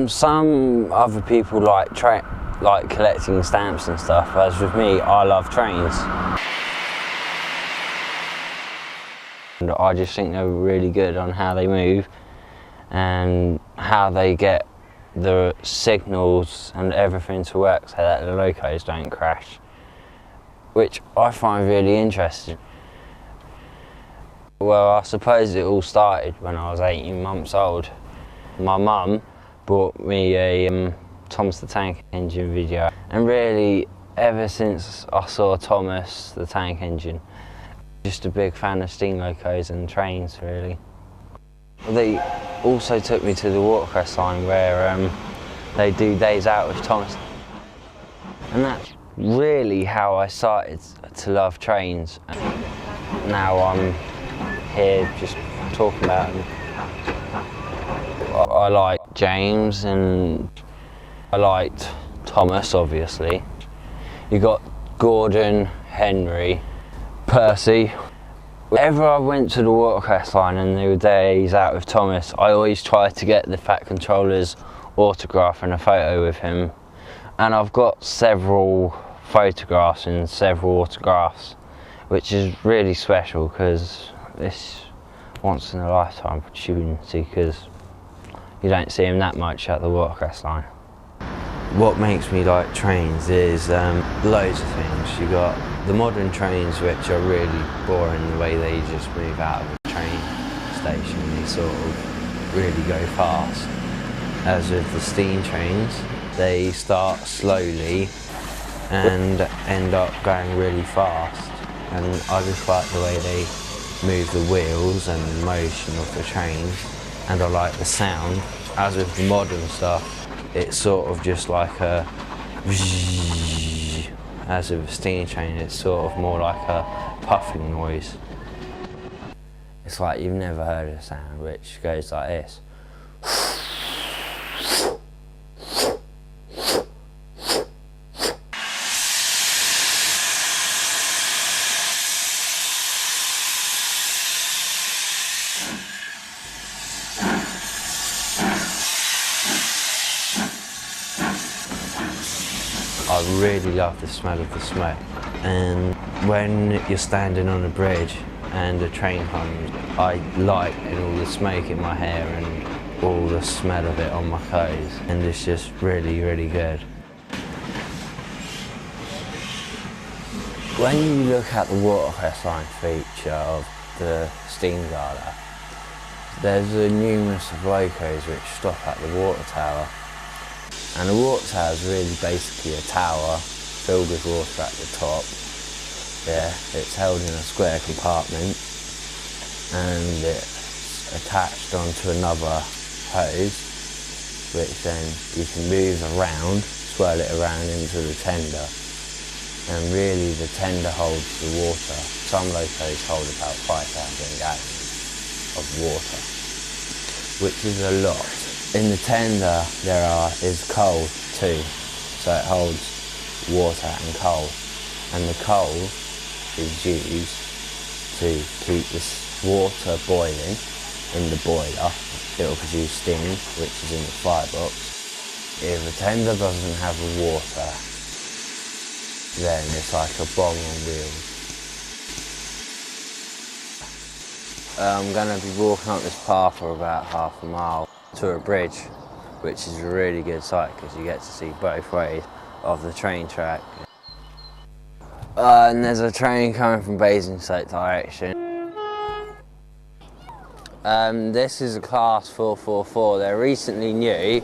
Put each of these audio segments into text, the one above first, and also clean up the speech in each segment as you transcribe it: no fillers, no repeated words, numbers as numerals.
Some other people like collecting stamps and stuff, as with me, I love trains. And I just think they're really good on how they move and how they get the signals and everything to work so that the locos don't crash, which I find really interesting. Well, I suppose it all started when I was 18 months old. My mum bought me a Thomas the Tank Engine video, and really ever since I saw Thomas the Tank Engine, just a big fan of steam locos and trains really. They also took me to the watercress line where they do days out with Thomas, and that's really how I started to love trains. Now I'm here just talking about them. I like James and I liked Thomas, obviously. You got Gordon, Henry, Percy. Whenever I went to the watercress line and there were days out with Thomas, I always tried to get the Fat Controller's autograph and a photo with him. And I've got several photographs and several autographs, which is really special because it's once in a lifetime opportunity, because you don't see him that much at the watercress line. What makes me like trains is loads of things. You got the modern trains, which are really boring the way they just move out of the train station. They sort of really go fast. As with the steam trains, they start slowly and end up going really fast. And I just like the way they move the wheels and the motion of the trains, and I like the sound. As with the modern stuff, it's sort of just like a as with a steam train, it's sort of more like a puffing noise. It's like you've never heard a sound which goes like this. I really love the smell of the smoke, and when you're standing on a bridge and a train comes, I like all the smoke in my hair and all the smell of it on my clothes, and it's just really, really good. When you look at the watercress line feature of the steam gala, there's a numerous of locos which stop at the water tower. And the water tower is really basically a tower filled with water at the top. Yeah, it's held in a square compartment and it's attached onto another hose, which then you can move around, swirl it around into the tender. And really the tender holds the water. Some locos hold about 5,000 gallons of water, which is a lot. In the tender is coal too, so it holds water and coal, and the coal is used to keep this water boiling in the boiler. It will produce steam, which is in the firebox. If the tender doesn't have the water, then it's like a bomb on wheels. I'm going to be walking up this path for about half a mile to a bridge, which is a really good sight because you get to see both ways of the train track. And there's a train coming from Basingstoke direction. This is a class 444. They're recently new.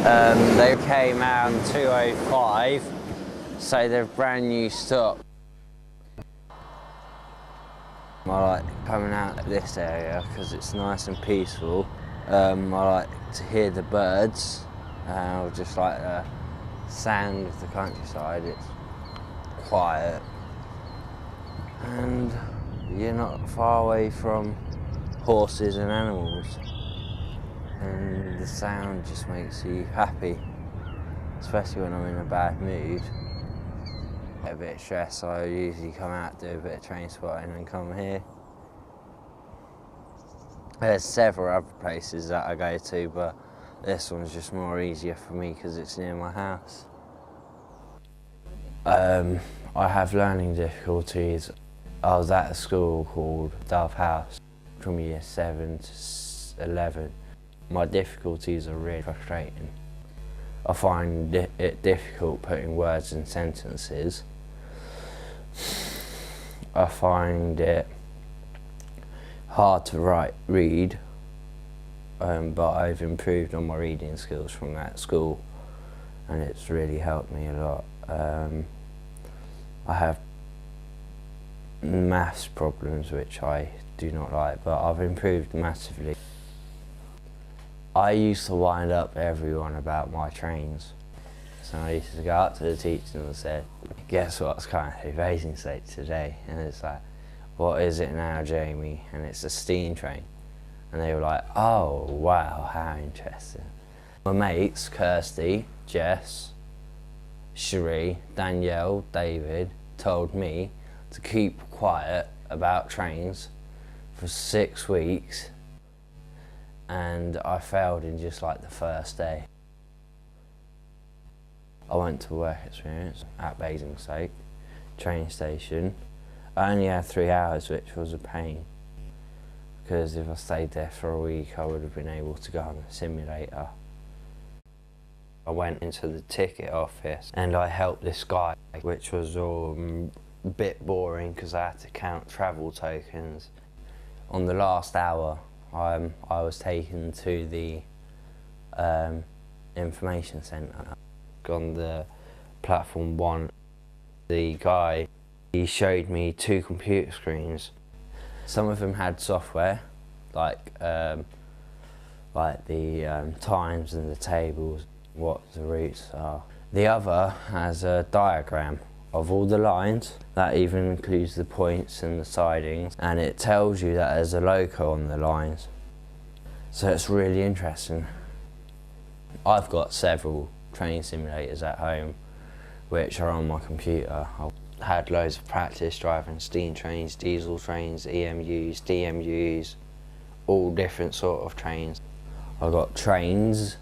They came out in 205, so they're brand new stock. I like coming out of this area because it's nice and peaceful. I like to hear the birds. I just like to sound of the countryside. It's quiet and you're not far away from horses and animals, and the sound just makes you happy, especially when I'm in a bad mood. Get a bit of stress, I usually come out, do a bit of train spotting and come here. There's several other places that I go to, but this one's just more easier for me because it's near my house. I have learning difficulties. I was at a school called Dove House from year 7 to 11. My difficulties are really frustrating. I find it difficult putting words in sentences. I find it hard to read, but I've improved on my reading skills from that school, and it's really helped me a lot. I have maths problems which I do not like, but I've improved massively. I used to wind up everyone about my trains. So I used to go up to the teacher and say, guess what's going to Basing State today? And it's like, what is it now, Jamie? And it's a steam train. And they were like, oh wow, how interesting. My mates, Kirsty, Jess, Cherie, Danielle, David, told me to keep quiet about trains for 6 weeks, and I failed in just like the first day. I went to work experience at Basingstoke train station. I only had 3 hours, which was a pain, because if I stayed there for a week I would have been able to go on the simulator. I went into the ticket office and I helped this guy, which was all a bit boring because I had to count travel tokens. On the last hour I was taken to the information centre. On the platform 1, the guy, he showed me 2 computer screens. Some of them had software, like the times and the tables, what the routes are. The other has a diagram of all the lines. That even includes the points and the sidings, and it tells you that there's a loco on the lines. So it's really interesting. I've got several train simulators at home which are on my computer. I've had loads of practice driving steam trains, diesel trains, EMUs, DMUs, all different sort of trains. I've got trains,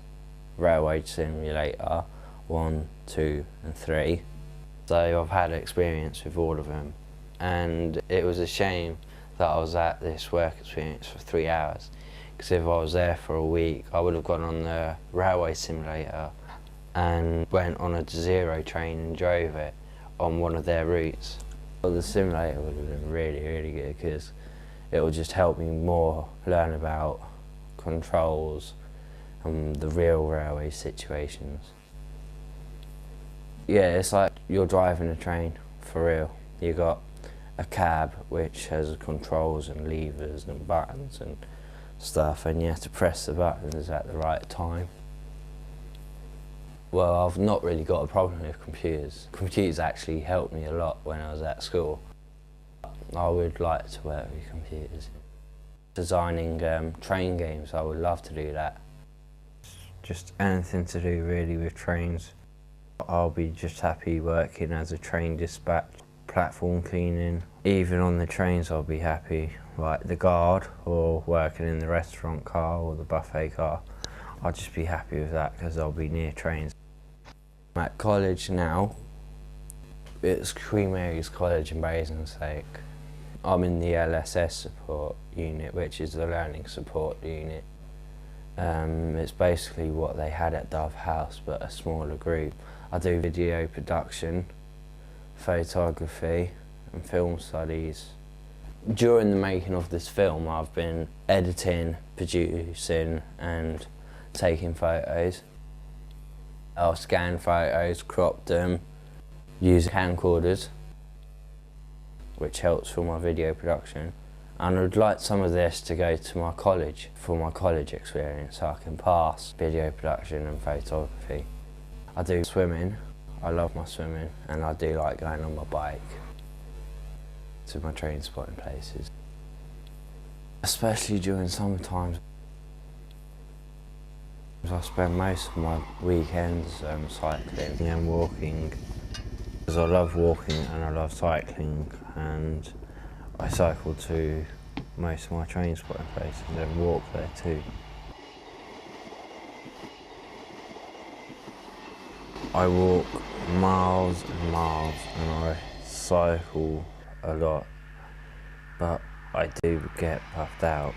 railway simulator 1, 2 and 3. So I've had experience with all of them, and it was a shame that I was at this work experience for 3 hours, because if I was there for a week I would have gone on the railway simulator and went on a zero train and drove it on one of their routes. Well, the simulator would have been really, really good, because it would just help me more learn about controls and the real railway situations. Yeah, it's like you're driving a train for real. You got a cab which has controls and levers and buttons and stuff, and you have to press the buttons at the right time. Well, I've not really got a problem with computers. Computers actually helped me a lot when I was at school. I would like to work with computers. Designing train games, I would love to do that. Just anything to do really with trains. I'll be just happy working as a train dispatch, platform cleaning. Even on the trains I'll be happy, like the guard or working in the restaurant car or the buffet car. I'll just be happy with that because I'll be near trains. I'm at college now. It's Queen Mary's College in Basingstoke. I'm in the LSS support unit, which is the learning support unit. It's basically what they had at Dove House, but a smaller group. I do video production, photography and film studies. During the making of this film I've been editing, producing and taking photos. I'll scan photos, crop them, use camcorders, which helps for my video production. And I'd like some of this to go to my college for my college experience, so I can pass video production and photography. I do swimming. I love my swimming, and I do like going on my bike to my train spotting places. Especially during summer times. I spend most of my weekends cycling and walking, because I love walking and I love cycling, and I cycle to most of my train spotting places and walk there too. I walk miles and miles and I cycle a lot, but I do get puffed out,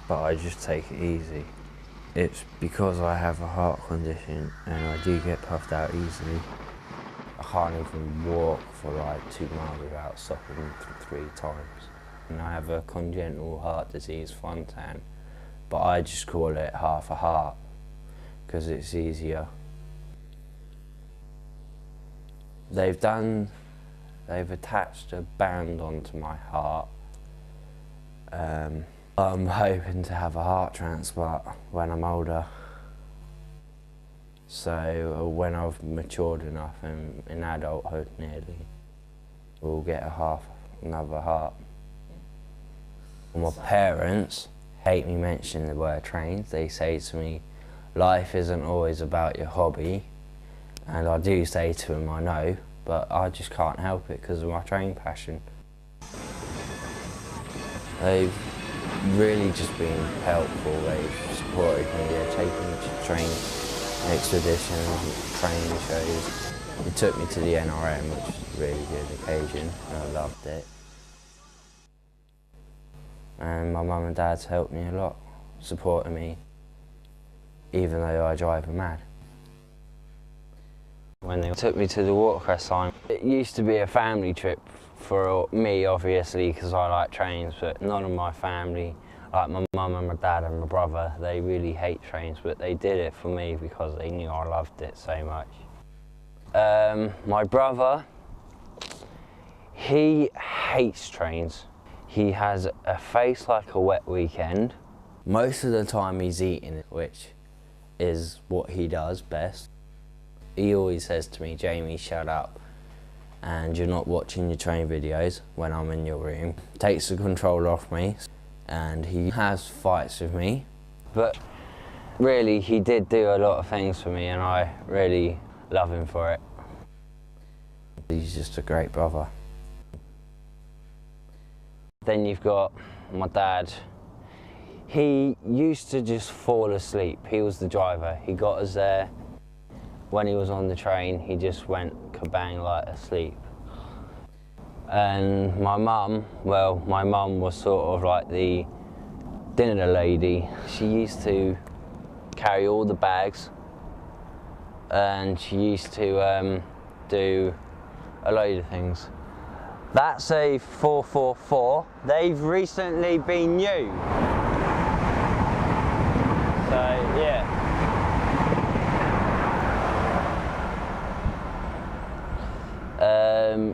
but I just take it easy. It's because I have a heart condition and I do get puffed out easily. I can't even walk for like 2 miles without stopping 3 times. And I have a congenital heart disease, Fontan, but I just call it half a heart because it's easier. They've attached a band onto my heart. I'm hoping to have a heart transplant when I'm older. So when I've matured enough and in adulthood nearly, we'll get another heart. My parents hate me mentioning the word trains. They say to me, life isn't always about your hobby. And I do say to them, I know, but I just can't help it because of my train passion. They've really just been helpful. They've supported me. They've taken me to train expeditions, train shows. They took me to the NRM, which was a really good occasion, and I loved it. And my mum and dad's helped me a lot, supporting me, even though I drive them mad. When they took me to the watercress sign, it used to be a family trip for me, obviously, because I like trains, but none of my family, like my mum and my dad and my brother, they really hate trains, but they did it for me because they knew I loved it so much. My brother, he hates trains. He has a face like a wet weekend. Most of the time he's eating, which is what he does best. He always says to me, Jamie, shut up, and you're not watching your train videos when I'm in your room. Takes the control off me, and he has fights with me. But really, he did do a lot of things for me, and I really love him for it. He's just a great brother. Then you've got my dad. He used to just fall asleep. He was the driver. He got us there. When he was on the train, he just went kabang like asleep. And my mum, well, my mum was sort of like the dinner lady. She used to carry all the bags, and she used to do a load of things. That's a 444. They've recently been new. So, yeah.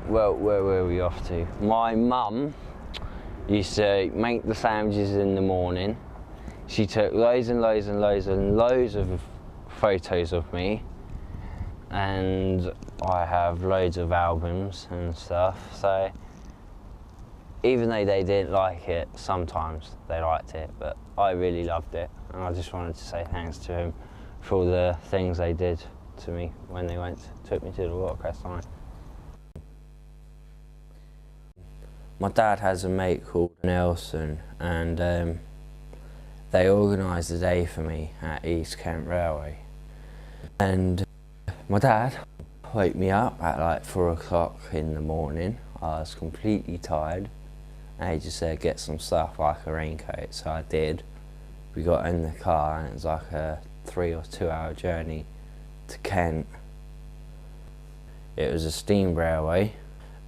Well, where were we off to? My mum used to make the sandwiches in the morning. She took loads and loads and loads and loads of photos of me, and I have loads of albums and stuff. So even though they didn't like it, sometimes they liked it, but I really loved it, and I just wanted to say thanks to him for all the things they did to me when they took me to the watercress sign. My dad has a mate called Nelson, and they organised a day for me at East Kent Railway. And my dad woke me up at like 4 o'clock in the morning. I was completely tired, and he just said get some stuff like a raincoat, so I did. We got in the car and it was like a 3 or 2 hour journey to Kent. It was a steam railway,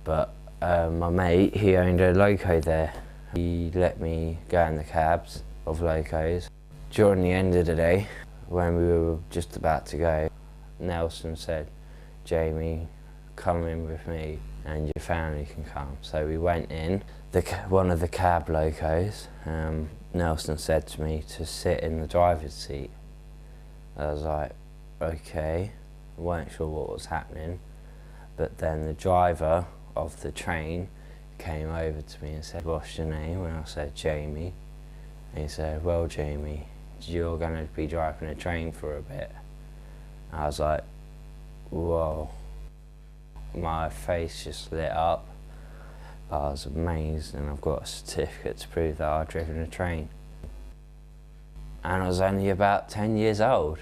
but my mate, he owned a loco there. He let me go in the cabs of locos. During the end of the day, when we were just about to go, Nelson said, Jamie, come in with me and your family can come. So we went in, one of the cab locos. Nelson said to me to sit in the driver's seat. I was like, okay, I weren't sure what was happening. But then the driver of the train came over to me and said, what's your name? And I said, Jamie. And he said, well, Jamie, you're going to be driving a train for a bit. And I was like, whoa. My face just lit up. But I was amazed, and I've got a certificate to prove that I've driven a train. And I was only about 10 years old.